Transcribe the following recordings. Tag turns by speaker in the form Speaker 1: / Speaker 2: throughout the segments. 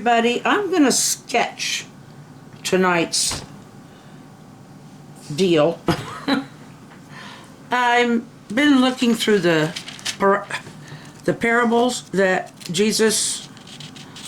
Speaker 1: everybody. I'm going to sketch tonight's deal. I've been looking through the parables that Jesus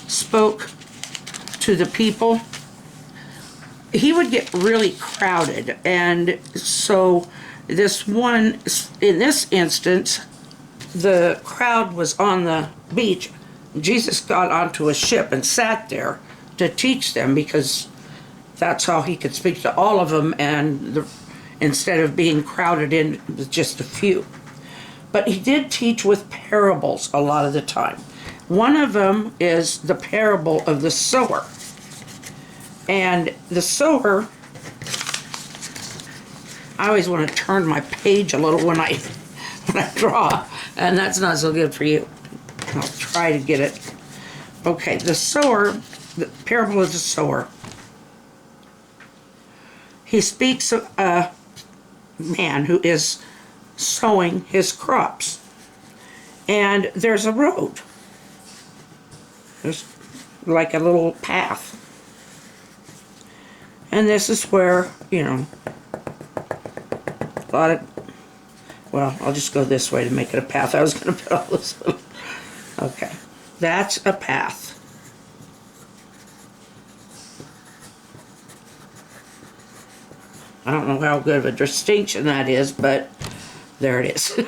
Speaker 1: spoke to the people. He would get really crowded, and so this one, in this instance, the crowd was on the beach. Jesus got onto a ship and sat there to teach them, because that's how he could speak to all of them, and instead of being crowded in with just a few. But he did teach with parables a lot of the time. One of them is the parable of the sower. And the sower, I always want to turn my page a little when I draw, and that's not so good for you. I'll try to get it. Okay, the sower, the parable of the sower. He speaks of a man who is sowing his crops, and there's a road. There's like a little path. And this is where, you know, a lot of, well, I'll just go this way to make it a path. I was going to put all this. Okay, that's a path. I don't know how good of a distinction that is, but there it is.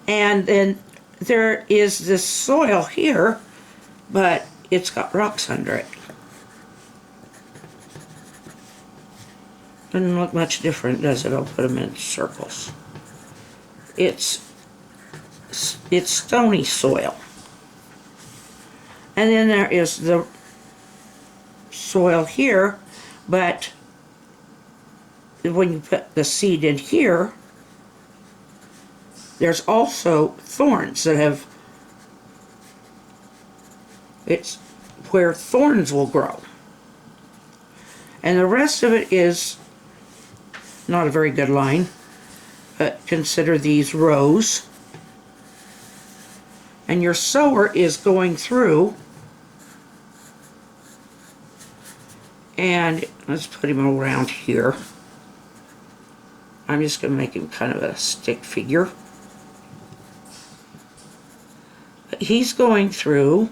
Speaker 1: And then there is this soil here, but it's got rocks under it. Doesn't look much different, does it? I'll put them in circles. It's stony soil. And then there is the soil here, but when you put the seed in here, there's also thorns that have, it's where thorns will grow. And the rest of it is not a very good line, but consider these rows. And your sower is going through, and let's put him around here. I'm just going to make him kind of a stick figure. But he's going through,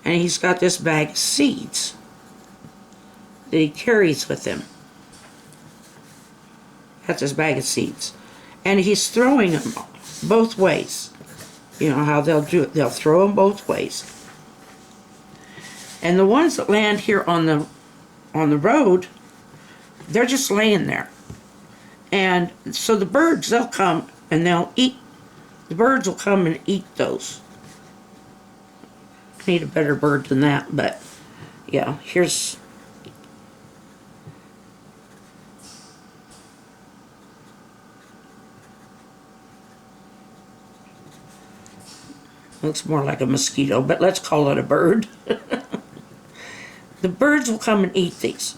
Speaker 1: and he's got this bag of seeds that he carries with him. That's his bag of seeds. And he's throwing them both ways. You know how they'll do it. They'll throw them both ways. And the ones that land here on the road, they're just laying there. And so the birds, they'll come and they'll eat. The birds will come and eat those. Need a better bird than that, but yeah, here's looks more like a mosquito, but let's call it a bird. The birds will come and eat these.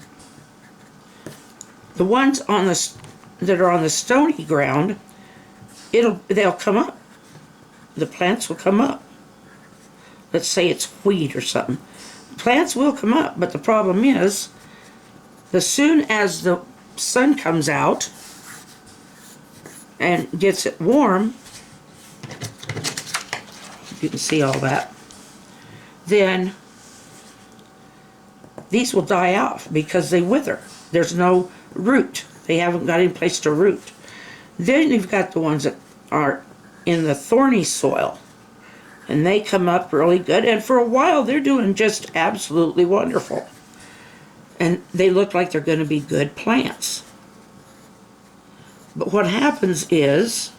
Speaker 1: The ones on that are on the stony ground, they'll come up. The plants will come up. Let's say it's wheat or something. Plants will come up, but the problem is, as soon as the sun comes out and gets it warm, you can see all that, then these will die off because they wither. There's no root. They haven't got any place to root. Then you've got the ones that are in the thorny soil, and they come up really good, and for a while they're doing just absolutely wonderful. And they look like they're going to be good plants. But what happens is,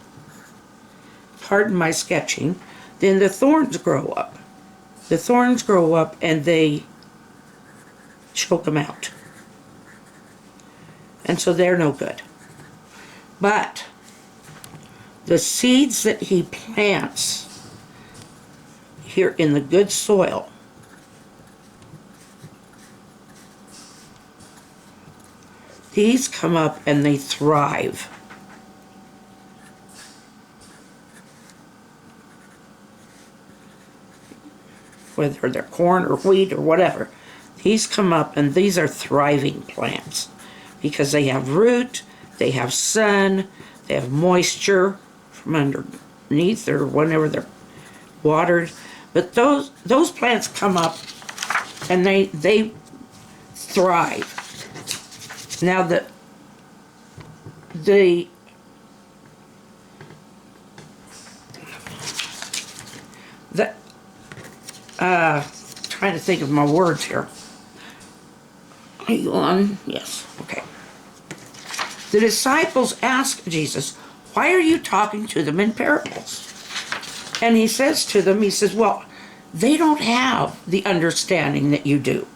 Speaker 1: pardon my sketching, then the thorns grow up. The thorns grow up and they choke them out. And so they're no good. But the seeds that he plants here in the good soil, these come up and they thrive. whether they're corn or wheat or whatever. These come up, and these are thriving plants because they have root, they have sun, they have moisture from underneath or whenever they're watered. But those plants come up and they thrive. Now trying to think of my words here. Yes, okay. The disciples asked Jesus, "Why are you talking to them in parables?" And he says to them, he says, well, they don't have the understanding that you do.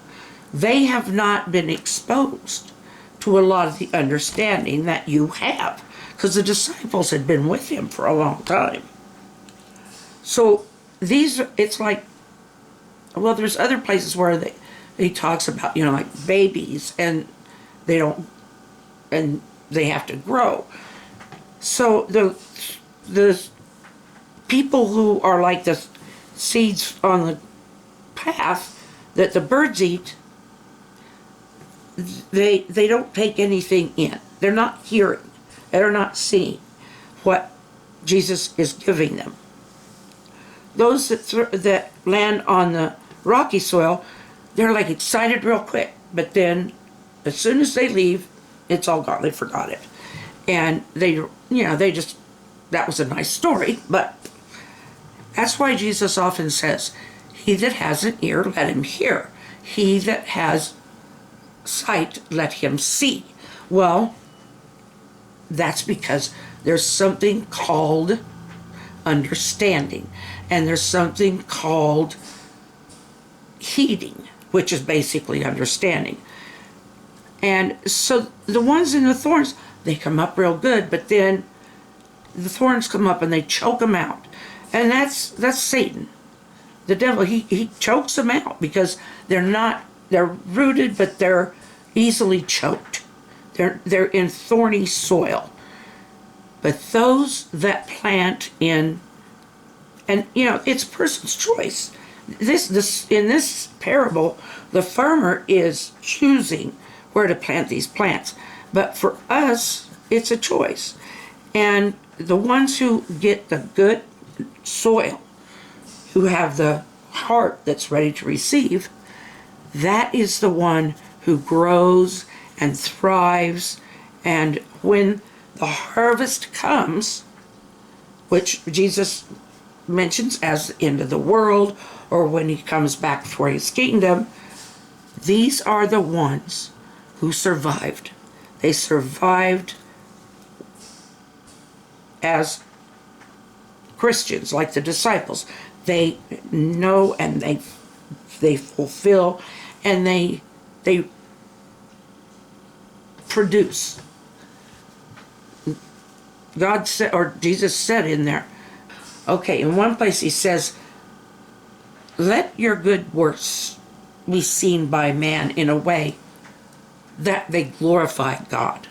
Speaker 1: They have not been exposed to a lot of the understanding that you have, because the disciples had been with him for a long time. So it's like, well, there's other places where he talks about, like babies, and they have to grow. So the people who are like the seeds on the path that the birds eat, they don't take anything in. They're not hearing. They're not seeing what Jesus is giving them. Those that land on the rocky soil, they're like excited real quick, but then as soon as they leave, it's all gone. They forgot it. And they just, that was a nice story, but that's why Jesus often says, he that has an ear, let him hear. He that has sight, let him see. Well, that's because there's something called understanding, and there's something called heeding, which is basically understanding. And so the ones in the thorns, they come up real good, but then the thorns come up and they choke them out. And that's Satan. The devil, he chokes them out because they're rooted, but they're easily choked. They're in thorny soil. But those that plant in, and it's a person's choice. This in this parable, the farmer is choosing where to plant these plants. But for us, it's a choice. And the ones who get the good soil, who have the heart that's ready to receive, that is the one who grows and thrives. And when the harvest comes, which Jesus mentions as the end of the world, or when he comes back for his kingdom, these are the ones who survived. They survived as Christians, like the disciples. They know, and they fulfill, and they produce. God said, or Jesus said in there, okay, in one place he says, let your good works be seen by man in a way that they glorify God.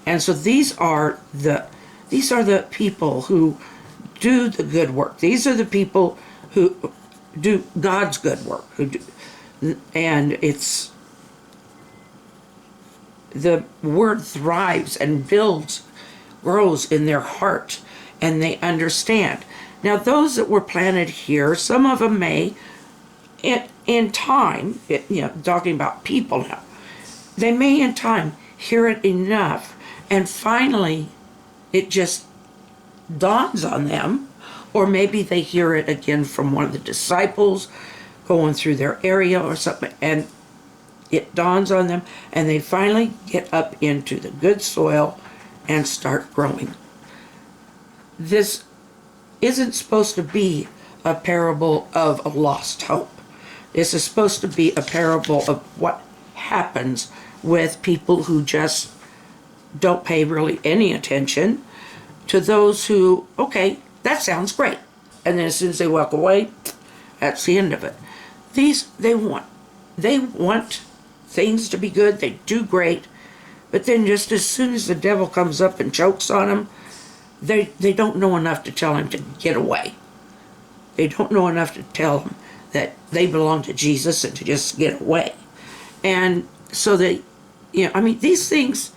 Speaker 1: And so these are the people who do the good work. These are the people who do God's good work. And it's the word thrives and grows in their heart, and they understand. Now, those that were planted here, some of them may, in time, talking about people now, they may in time hear it enough, and finally it just dawns on them, or maybe they hear it again from one of the disciples going through their area or something, and it dawns on them, and they finally get up into the good soil and start growing. This isn't supposed to be a parable of a lost hope. This is supposed to be a parable of what happens with people who just don't pay really any attention to those who, okay, that sounds great. And then as soon as they walk away, that's the end of it. They want things to be good, they do great, but then just as soon as the devil comes up and chokes on them, they don't know enough to tell him to get away. They don't know enough to tell him that they belong to Jesus and to just get away. And so they, I mean, these things,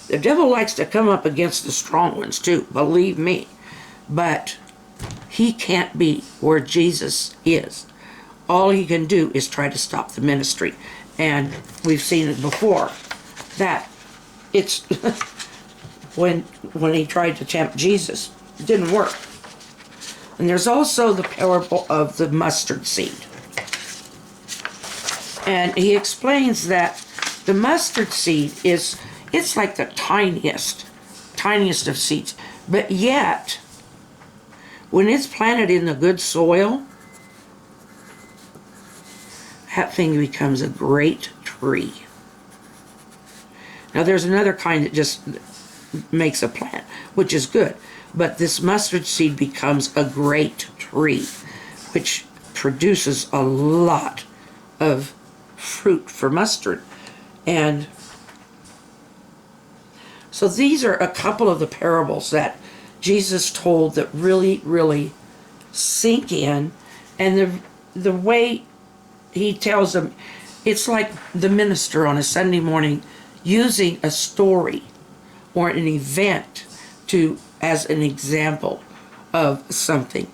Speaker 1: the devil likes to come up against the strong ones too, believe me. But he can't be where Jesus is. All he can do is try to stop the ministry. And we've seen it before, that it's when he tried to tempt Jesus, it didn't work. And there's also the parable of the mustard seed. And he explains that the mustard seed it's like the tiniest of seeds. But yet, when it's planted in the good soil, that thing becomes a great tree. Now there's another kind that just makes a plant, which is good. But this mustard seed becomes a great tree, which produces a lot of fruit for mustard. And so these are a couple of the parables that Jesus told that really, really sink in. And the way he tells them, it's like the minister on a Sunday morning using a story or an event as an example of something.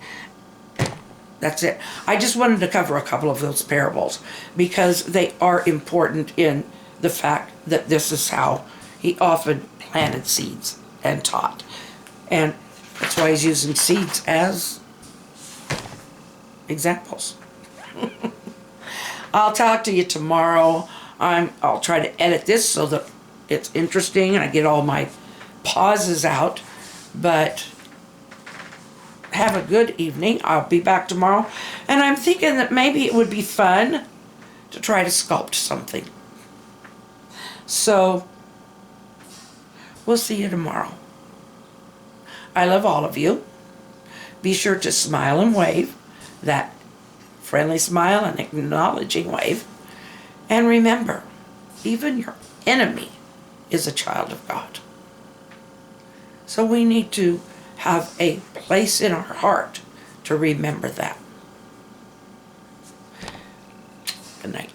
Speaker 1: That's it. I just wanted to cover a couple of those parables because they are important in the fact that this is how he often planted seeds and taught. And that's why he's using seeds as examples. I'll talk to you tomorrow. I'll try to edit this so that it's interesting and I get all my pauses out. But have a good evening. I'll be back tomorrow. And I'm thinking that maybe it would be fun to try to sculpt something. So, we'll see you tomorrow. I love all of you. Be sure to smile and wave. That friendly smile and acknowledging wave. And remember, even your enemy is a child of God. So we need to have a place in our heart to remember that. Good night.